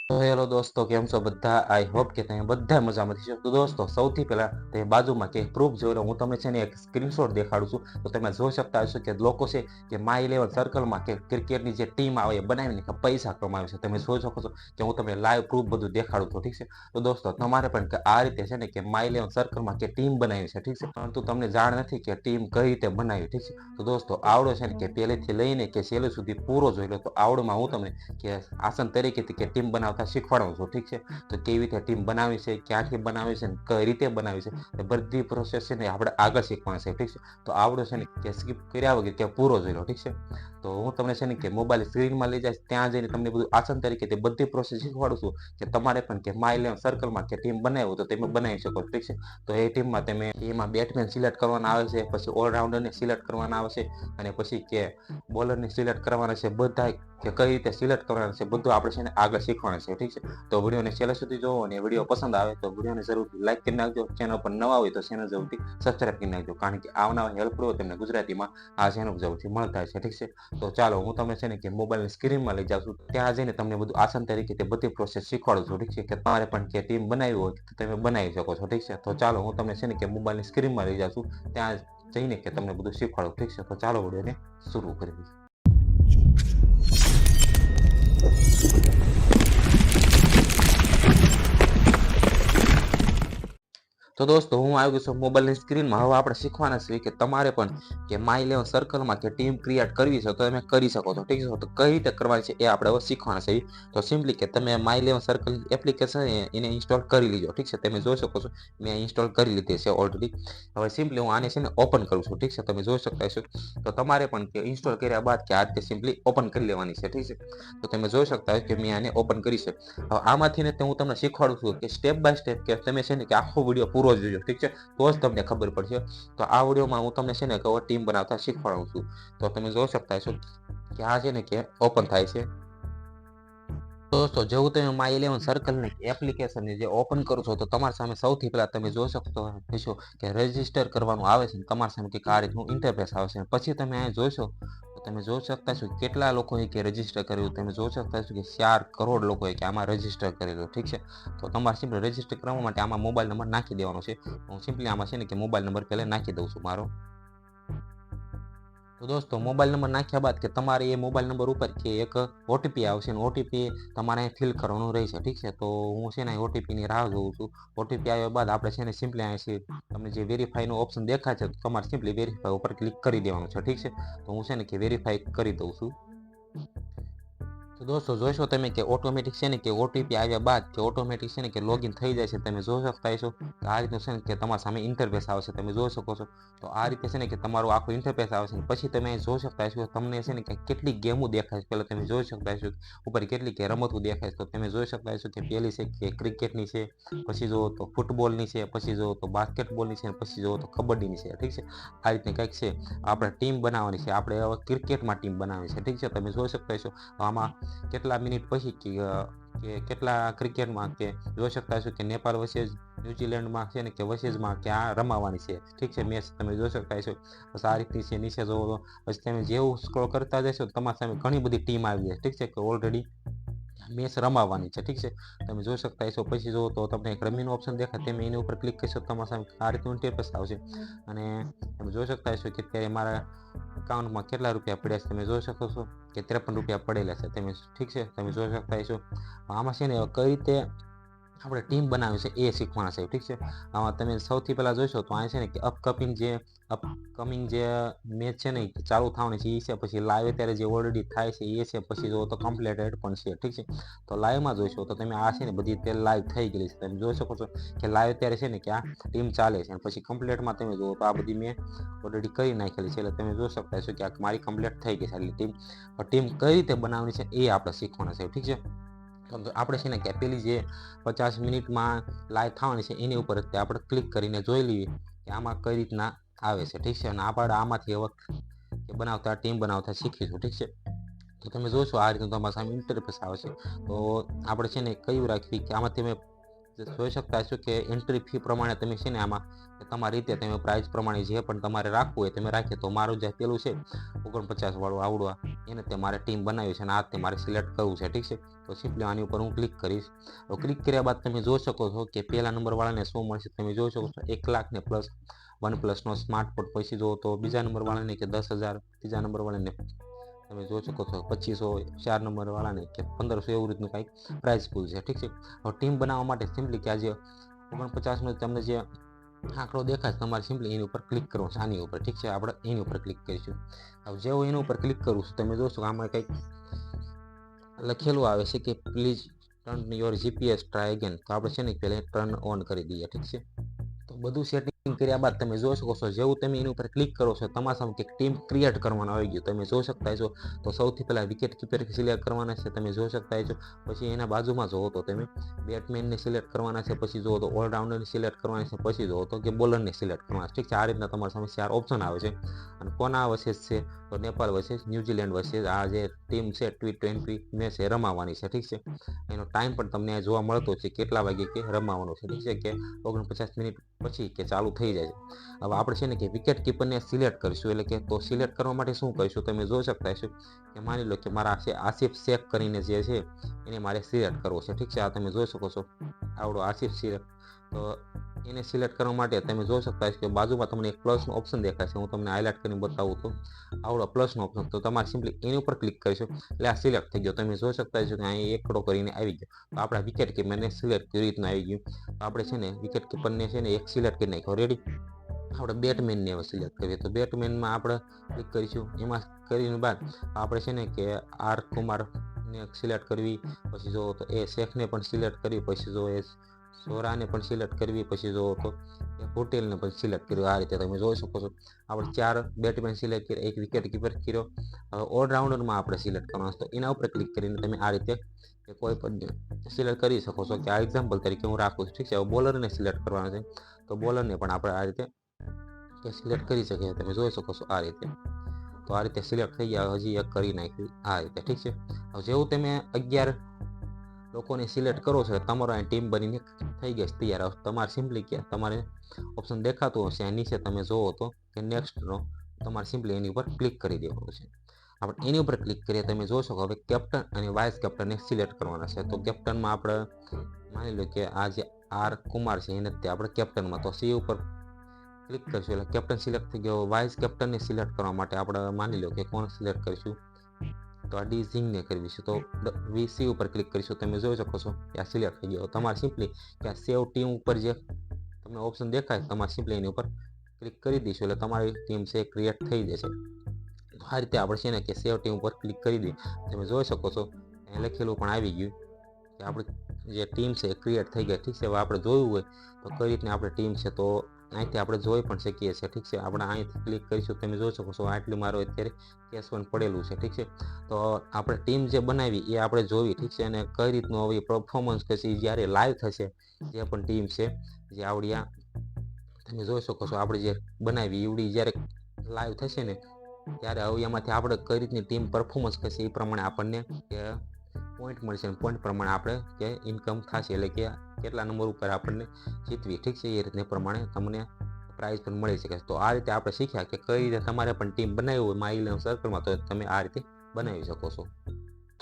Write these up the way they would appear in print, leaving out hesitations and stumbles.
તો હેલો દોસ્તો, કેમ છો બધા? આઈ હોપ કે તમે બધા મજામાં છો. તો દોસ્તો, સૌથી પહેલા તે બાજુમાં કે પ્રૂફ જોઈ લો. હું તમને છે ને એક સ્ક્રીનશોટ દેખાડું છું. તો તમે જોઈ શકતા હશો કે લોકો છે કે માય ઇલેવન સર્કલમાં કે ક્રિકેટની જે ટીમ આવે એ બનાવીને કે પૈસા કમાવે છે. તમે જોઈ શકો છો કે હું તમને લાઈવ પ્રૂફ બધું દેખાડું છું. ઠીક છે. તો દોસ્તો, તમારે પણ કે આ રીતે છે ને કે માય ઇલેવન સર્કલમાં કે ટીમ બનાવી છે. ઠીક છે. પરંતુ તમને જાણ નથી કે ટીમ કઈ રીતે બનાવી. ઠીક છે. તો દોસ્તો, આવડો છે ને કે પહેલેથી લઈને કે છેલ્લે સુધી પૂરો જોઈ લો. તો આવડોમાં હું તમને કે આસન તરીકેથી કે ટીમ બનાવતા શીખવાડું છું. ઠીક છે. તો કેવી રીતે ટીમ બનાવી છે, ક્યાંથી બનાવી છે, કઈ રીતે બનાવી છે, એ બધી પ્રોસેસ છે ને આપણે આગળ શીખવાની છે. ઠીક છે. તો આવડો છે ને કે સ્કીપ કર્યા વગર કે પૂરો જોઈ લો. ઠીક છે. તો હું તમને છે ને કે મોબાઈલ સ્ક્રીનમાં લઈ જાય ત્યાં જઈને તમને બધું આસન તરીકે તે બધી પ્રોસેસ શીખવાડું છું કે તમારે પણ કે માય ઇલેવન સર્કલમાં કે ટીમ બનાવ્યું તો તમે બનાવી શકો. ઠીક છે. તો એ ટીમમાં તમે એમાં બેટ્સમેન સિલેક્ટ કરવાના આવે છે, પછી ઓલરાઉન્ડરને સિલેક્ટ કરવાના આવે છે, અને પછી કે બોલરને સિલેક્ટ કરવાના છે. બધા કે કઈ રીતે સિલેક્ટ કરવાના છે બધું આપણે છે ને આગળ શીખવાના છે. ઠીક છે. તો વિડીયોને છેલ્લે સુધી જોવો, અને વિડીયો પસંદ આવે તો વિડીયોને જરૂરથી લાઈક કરી નાખજો. ચેનલ પર નવા હોય તો ચેનલ જરૂરથી સબસ્ક્રાઈબ કરી નાખજો, કારણ કે આવનાર હેલ્પફુલ તમને ગુજરાતીમાં આ ચેનલ જરૂરથી મળતા છે. ઠીક છે. તો ચાલો, હું તમને છે ને કે મોબાઈલની સ્ક્રીનમાં લઈ જાઉં છું. ત્યાં જઈને તમને બધું આસાન તરીકે તે બધી પ્રોસેસ શીખવાડું છું. ઠીક છે. કે તમારે પણ કે ટીમ બનાવી હોય તો તમે બનાવી શકો છો. ઠીક છે. તો ચાલો, હું તમને છે ને કે મોબાઈલની સ્ક્રીનમાં લઈ જાઉં છું. ત્યાં જઈને કે તમને બધું શીખવાડું. ઠીક છે. તો ચાલો, વિડીયોને શરૂ કરીએ. તો દોસ્તો, હું આવી ગયો છું મોબાઈલની સ્ક્રીનમાં. હવે આપણે શીખવાના છીએ કે તમારે પણ કે માય ઇલેવન સર્કલમાં કે ટીમ ક્રિએટ કરવી છે તો તમે કરી શકો છો. ઠીક છે. તો કઈ રીતે કરવાની છે એ આપણે હવે શીખવાના છે. તો સિમ્પલી કે તમે માય ઇલેવન સર્કલ એપ્લિકેશન એને ઇન્સ્ટોલ કરી લીજો. ઠીક છે. તમે જોઈ શકો છો મેં ઇન્સ્ટોલ કરી લીધી છે ઓલરેડી. હવે સિમ્પલી હું આને છે ને ઓપન કરું છું. ઠીક છે. તમે જોઈ શકતા છો. તો તમારે પણ કે ઇન્સ્ટોલ કર્યા બાદ કે આ રીતે સિમ્પલી ઓપન કરી લેવાની છે. ઠીક છે. તો તમે જોઈ શકતા હો કે મેં આને ઓપન કરી છે. હવે આમાંથી ને હું તમને શીખવાડું છું કે સ્ટેપ બાય સ્ટેપ કે તમે છે ને કે આખો વિડીયો પૂરો જોજો. ઠીક છે. તો જ તમને ખબર પડશે. તો આ વિડીયોમાં હું તમને છે ને કે ટીમ બનાવતા શીખવાડું છું. તો તમે જોઈ શકતા છો કે આ છે ને કે ઓપન થાય છે. દોસ્તો, જેવું તમે માય ઇલેવન સર્કલની એપ્લિકેશનને જે ઓપન કરો છો તો તમારી સામે સૌથી પહેલા તમે જોઈ શકતો હશો કે રજિસ્ટર કરવાનું આવે છે. તમારી સામે કંઈક આ રીતનું ઇન્ટરફેસ આવશે. પછી તમે અહીં જોશો તો તમે જોઈ શકતા છો કેટલા લોકોએ કે રજિસ્ટર કર્યું. તમે જોઈ શકતા છો કે 4 કરોડ લોકોએ કે આમાં રજિસ્ટર કરેલું. ઠીક છે. તો તમારે સિમ્પલી રજિસ્ટર કરવા માટે આમાં મોબાઈલ નંબર નાખી દેવાનો છે. હું સિમ્પલી આમાં છે ને કે મોબાઈલ નંબર પહેલા નાખી દઉં છું મારો. તો દોસ્તો, મોબાઈલ નંબર નાખ્યા બાદ કે તમારે એ મોબાઈલ નંબર ઉપર કે એક ઓટીપી આવશે, અને ઓટીપી તમારે ફિલ કરવાનું રહેશે. ઠીક છે. તો હું છે ને ઓટીપીની રાહ જોઉં છું. ઓટીપી આવ્યા બાદ આપણે છે ને સિમ્પલી અહીંથી તમને જે વેરીફાઈનું ઓપ્શન દેખાય છે તો તમારે સિમ્પલી વેરીફાઈ ઉપર ક્લિક કરી દેવાનું છે. ઠીક છે. તો હું છે ને કે વેરીફાઈ કરી દઉં છું. તો દોસ્તો, જોશો તમે કે ઓટોમેટિક છે ને કે ઓટીપી આવ્યા બાદ કે ઓટોમેટિક છે ને કે લોગિન થઈ જાય છે. તમે જોઈ શકતા હશો કે આ રીતનું છે ને કે તમારા સામે ઇન્ટરફેસ આવશે. તમે જોઈ શકો છો. તો આ રીતે છે ને કે તમારું આખું ઇન્ટરફેસ આવશે. પછી તમે જોઈ શકતા હશો તમને છે ને કે કેટલી ગેમો દેખાય છે. પહેલાં તમે જોઈ શકતા હશો ઉપર કેટલી કે રમતો દેખાય છે. તો તમે જોઈ શકતા હશો કે પહેલી છે કે ક્રિકેટની છે, પછી જુઓ તો ફૂટબોલની છે, પછી જુઓ તો બાસ્કેટબોલની છે, પછી જુઓ તો કબડ્ડીની છે. ઠીક છે. આ રીતની કંઈક છે. આપણે ટીમ બનાવવાની છે. આપણે હવે ક્રિકેટમાં ટીમ બનાવવાની છે. ઠીક છે. તમે જોઈ શકતા હશો આમાં કેટલા મિનિટ પછી કે કેટલા ક્રિકેટમાં કે જોઈ શકતા હશો કે નેપાળ વર્સેસ ન્યુઝીલેન્ડમાં છે ને કે વર્સેસમાં કે આ રમાવાની છે. ઠીક છે. મેચ તમે જોઈ શકતા હશો. બસ આ રીતની છે. નીચે જોવો તો પછી તમે જેવું સ્ક્રોલ કરતા જશો તમારી સામે ઘણી બધી ટીમ આવી જાય. ઠીક છે. કે ઓલરેડી મેચ રમાવાની છે. ઠીક છે. તમે જોઈ શકતા હશો. પછી જુઓ તો તમને એક રમીનું ઓપ્શન દેખાય. તમે એની ઉપર ક્લિક કરશો તમારા સામે આ રીતનું ઇન્ટરફેસ આવશે. અને તમે જોઈ શકતા હશો કે અત્યારે મારા એકાઉન્ટમાં કેટલા રૂપિયા પડ્યા છે. તમે જોઈ શકો છો કે 53 રૂપિયા પડેલા છે. તમે ઠીક છે. તમે જોઈ શકતા હશો. આમાં છે ને કઈ રીતે આપણે ટીમ બનાવી છે એ શીખવાના છે. ઠીક છે. આમાં તમે સૌથી પહેલાં જોઈશો તો આ છે ને કે અપકમિંગ જે મેચ છે ને ચાલુ થવાની છે એ છે. પછી લાઈવ અત્યારે જે ઓલરેડી થાય છે એ છે. પછી જો તો કમ્પ્લીટેડ પણ છે. ઠીક છે. તો લાઈવમાં જોઈશો તો તમે આ છે ને બધી અત્યારે લાઈવ થઈ ગયેલી છે. તમે જોઈ શકો છો કે લાઈવ અત્યારે છે ને કે આ ટીમ ચાલે છે. પછી કમ્પ્લીટમાં તમે જુઓ તો આ બધી મેં ઓલરેડી કરી નાખેલી છે. એટલે તમે જોઈ શકતા હશો કે આ મારી કમ્પ્લીટ થઈ ગઈ છે. એટલે ટીમ કઈ રીતે બનાવવાની છે એ આપણે શીખવાના છે. ઠીક છે. તો આપણે છે ને કે પેલી જે 50 મિનિટમાં લાઈવ થવાની છે એની ઉપર આપણે ક્લિક કરીને જોઈ લઈએ કે આમાં કઈ રીતના આવે છે. ઠીક છે. અને આપણે આમાંથી હવે બનાવતા ટીમ બનાવતા શીખીશું. ઠીક છે. તો તમે જોશો આ રીતનું તમારા સામે ઇન્ટરફેસ આવે છે. તો આપણે છે ને કયું રાખવી કે આમાંથી જોઈ શકતા છો કે એન્ટ્રી ફી પ્રમાણે તમે છે ને આમાં તમારી રીતે તમે પ્રાઇસ પ્રમાણે જે પણ તમારે રાખવું હોય તમે રાખીએ. તો મારું જે પેલું છે 49 વાળું આવડવા એને તે મારે ટીમ બનાવી છે અને આ તે મારે સિલેક્ટ કરવું છે. ઠીક છે, તો સિમ્પલી આની ઉપર હું ક્લિક કરીશ. તો ક્લિક કર્યા બાદ તમે જોઈ શકો છો કે પહેલા નંબર વાળાને શું મળશે. તમે જોઈ શકો છો 1 લાખ ને પ્લસ OnePlus નો સ્માર્ટફોન. પછી જો તો બીજા નંબર વાળાને કે 10,000, ત્રીજા નંબર વાળાને તમે જોઈ શકો છો 2500, 4 નંબર વાળાને કે 1500, એવું રીતનું કંઈક પ્રાઇસ પૂલ છે. ઠીક છે, હવે ટીમ બનાવવા માટે સિમ્પલી કે આજે 49 નો તમને જે આંકડો દેખાય તમારે સિમ્પલી એની ઉપર ક્લિક કરવું છે, આની ઉપર. ઠીક છે, આપણે એની ઉપર ક્લિક કરીશું. હવે જેવું એની ઉપર ક્લિક કરું છું તમે જોશો કે આમાં કંઈક લખેલું આવે છે કે please turn your GPS try again. તો આપણે છે ને પહેલાં ટર્ન ઓન કરી દઈએ. ઠીક છે, તો બધું સેટિંગ કર્યા બાદ તમે જોઈ શકો છો જેવું તમે એની ઉપર ક્લિક કરો છો તમારા સામે એક ટીમ ક્રિએટ કરવાનું આવી ગયું. તમે જોઈ શકતા છો. તો સૌથી પહેલાં વિકેટ કીપર સિલેક્ટ કરવાના છે, તમે જોઈ શકતા છો. પછી એના બાજુમાં જોવો તો તમે બેટમેનને સિલેક્ટ કરવાના છે. પછી જોવો તો ઓલરાઉન્ડરને સિલેક્ટ કરવાના છે. પછી જોવો તો કે બોલરને સિલેક્ટ કરવાના છે. ઠીક છે, આ રીતના તમારા સામે 4 ઓપ્શન આવે છે. અને કોના વર્સેસ છે તો નેપાળ વર્સેસ ન્યુઝીલેન્ડ વર્સેસ આ જે ટીમ છે T20 મેચ એ રમાવાની છે. ઠીક છે, એનો ટાઈમ પણ તમને જોવા મળતો છે કેટલા વાગે કે રમાવાનો છે. ઠીક છે, કે 49 મિનિટ પછી કે ચાલુ થઈ જાય છે. હવે આપણે છે ને કે વિકેટ કીપરને સિલેક્ટ કરીશું. એટલે કે તો સિલેક્ટ કરવા માટે શું કરીશું તમે જોઈ શકતા છો કે માની લો કે મારા આસિફ શેખ કરીને જે છે એને મારે સિલેક્ટ કરવો છે. ઠીક છે, આ તમે જોઈ શકો છો આવડો આસિફ સિલેક્ટ. તો એને સિલેક્ટ કરવા માટે તમે જોઈ શકતા છો કે બાજુમાં તમને એક પ્લસનો ઓપ્શન દેખાય છે. હું તમને હાઇલાઇટ કરીને બતાવું તો આવડો પ્લસનો ઓપ્શન. તો તમારે સિમ્પલી એની ઉપર ક્લિક કરીશું એટલે આ સિલેક્ટ થઈ ગયો. તમે જોઈ શકતા છો કે અહીં એકડો કરીને આવી ગયો. તો આપણા વિકેટ કીપરને સિલેક્ટ કેવી રીતના આવી ગયું. તો આપણે છે ને વિકેટ કીપરને છે ને એક સિલેક્ટ કરી નાખ્યો. રેડી, આપણે બેટમેનને હવે સિલેક્ટ કરીએ. તો બેટમેનમાં આપણે ક્લિક કરીશું. એમાં કરીને બાદ આપણે છે ને કે આર કુમારને સિલેક્ટ કરવી. પછી જો તો એ શેખને પણ સિલેક્ટ કરવી. પછી જો એ સોરાને પણ સિલેક્ટ કરવી. પછી જો તો એ હોટેલને પણ સિલેક્ટ કર્યું. આ રીતે તમે જોઈ શકો છો આપણે 4 બેટમેન સિલેક્ટ કર્યા, એક વિકેટ કીપર કર્યો. હવે ઓલરાઉન્ડરમાં આપણે સિલેક્ટ કરવાનું. તો એના ઉપર ક્લિક કરીને તમે આ રીતે કોઈ પણ સિલેક્ટ કરી શકો છો. કે આ એક્ઝામ્પલ તરીકે હું રાખું છું. ઠીક છે, હવે બોલરને સિલેક્ટ કરવાનું છે. તો બોલરને પણ આપણે આ રીતે સિલેક્ટ કરી શકીએ. તમે જોઈ શકો છો આ રીતે. તો આ રીતે સિલેક્ટ થઈ ગયા. હજી એક કરી નાખ્યું આ રીતે. ઠીક છે, હવે જેવું તમે 11 લોકોને સિલેક્ટ કરો છો તમારો આ ટીમ બનીને થઈ ગઈ છે તૈયાર. તમારે સિમ્પલી કે તમારે ઓપ્શન દેખાતું હશે નીચે તમે જોવો તો કે નેક્સ્ટનો તમારે સિમ્પલી એની ઉપર ક્લિક કરી દેવાનું છે. આપણે એની ઉપર ક્લિક કરીએ. તમે જોશો કે હવે કેપ્ટન અને વાઇસ કેપ્ટનને સિલેક્ટ કરવાના છે. તો કેપ્ટનમાં આપણે માની લો કે આ જે આર કુમાર છે એને તે આપણે કેપ્ટનમાં તો સી ઉપર ક્લિક કરીશું એટલે કેપ્ટન સિલેક્ટ થઈ ગયો. વાઇસ કેપ્ટનને સિલેક્ટ કરવા માટે આપણે માની લો કે કોણ સિલેક્ટ કરીશું તો આ ડી ઝિંગને કરવી છે. તો વીસી ઉપર ક્લિક કરીશું. તમે જોઈ શકો છો કે આ સિલેક્ટ થઈ ગયો. તમારે સિમ્પલી કે આ સેવ ટીમ ઉપર જે તમને ઓપ્શન દેખાય તમારે સિમ્પલી એની ઉપર ક્લિક કરી દઈશું એટલે તમારી ટીમ છે ક્રિએટ થઈ જશે. આ રીતે આપણે છે ને કે સેવ ટીમ ઉપર ક્લિક કરી દઈએ. તમે જોઈ શકો છો અહીં લખેલું પણ આવી ગયું કે આપણી જે ટીમ છે એ ક્રિએટ થઈ ગઈ. ઠીક છે, હવે આપણે જોયું હોય તો કઈ રીતની આપણી ટીમ છે તો અહીંથી આપણે જોઈ પણ શકીએ છીએ. ઠીક છે, આપણે અહીંથી ક્લિક કરીશું. તમે જોઈ શકો છો આટલું મારું અત્યારે કેસ1 પડેલું છે. ઠીક છે, તો આપણે ટીમ જે બનાવી એ આપણે જોવી. ઠીક છે, અને કઈ રીતનું હવે પરફોર્મન્સ થશે જ્યારે લાઈવ થશે જે પણ ટીમ છે જે આવડિયા તમે જોઈ શકો છો આપણે જે બનાવી એવડી જ્યારે લાઈવ થશે ને ત્યારે હવે એમાંથી આપણે કઈ રીતની ટીમ પરફોર્મન્સ કરશે એ પ્રમાણે આપણને કે પોઈન્ટ મળશે. પોઈન્ટ પ્રમાણે આપણે કે ઇન્કમ થશે એટલે કે કેટલા નંબર ઉપર આપણને જીતવી. ઠીક છે, એ રીતને પ્રમાણે તમને પ્રાઇઝ પણ મળી શકે. તો આ રીતે આપણે શીખ્યા કે કઈ રીતે તમારે પણ ટીમ બનાવી હોય માય ઇલેવન સર્કલમાં તો તમે આ રીતે બનાવી શકો છો.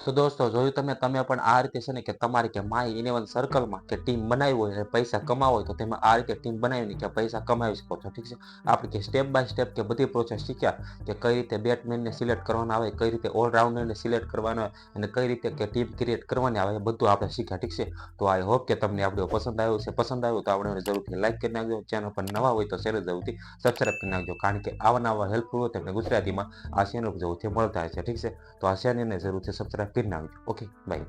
તો દોસ્તો જોયું તમે પણ આ રીતે છે ને કે તમારી કે માય ઇલેવન સર્કલમાં કે ટીમ બનાવી હોય અને પૈસા કમાવો હોય તો તમે આ રીતે ટીમ બનાવીને કે પૈસા કમાવી શકો છો. ઠીક છે, આપણે કે સ્ટેપ બાય સ્ટેપ કે બધી પ્રોસેસ શીખ્યા કે કઈ રીતે બેટમેનને સિલેક્ટ કરવાના આવે, કઈ રીતે ઓલરાઉન્ડરને સિલેક્ટ કરવાના આવે અને કઈ રીતે કે ટીમ ક્રિએટ કરવાની આવે એ બધું આપણે શીખ્યા. ઠીક છે, તો આઈ હોપ કે તમને આ વિડીયો પસંદ આવ્યો છે. પસંદ આવ્યો તો આપણે જરૂરથી લાઈક કરી નાખજો. ચેનલ પર નવા હોય તો ચેનલ જરૂરથી સબસ્ક્રાઈબ કરી નાખજો. કારણ કે આવા હેલ્પફુલ હોય તમને ગુજરાતીમાં આ ચેનલ જરૂરથી મળતા હશે. ઠીક છે, તો આ ચેનલને જરૂરથી સબસ્ક્રાઈબ કરી નાખજો. Okay, by.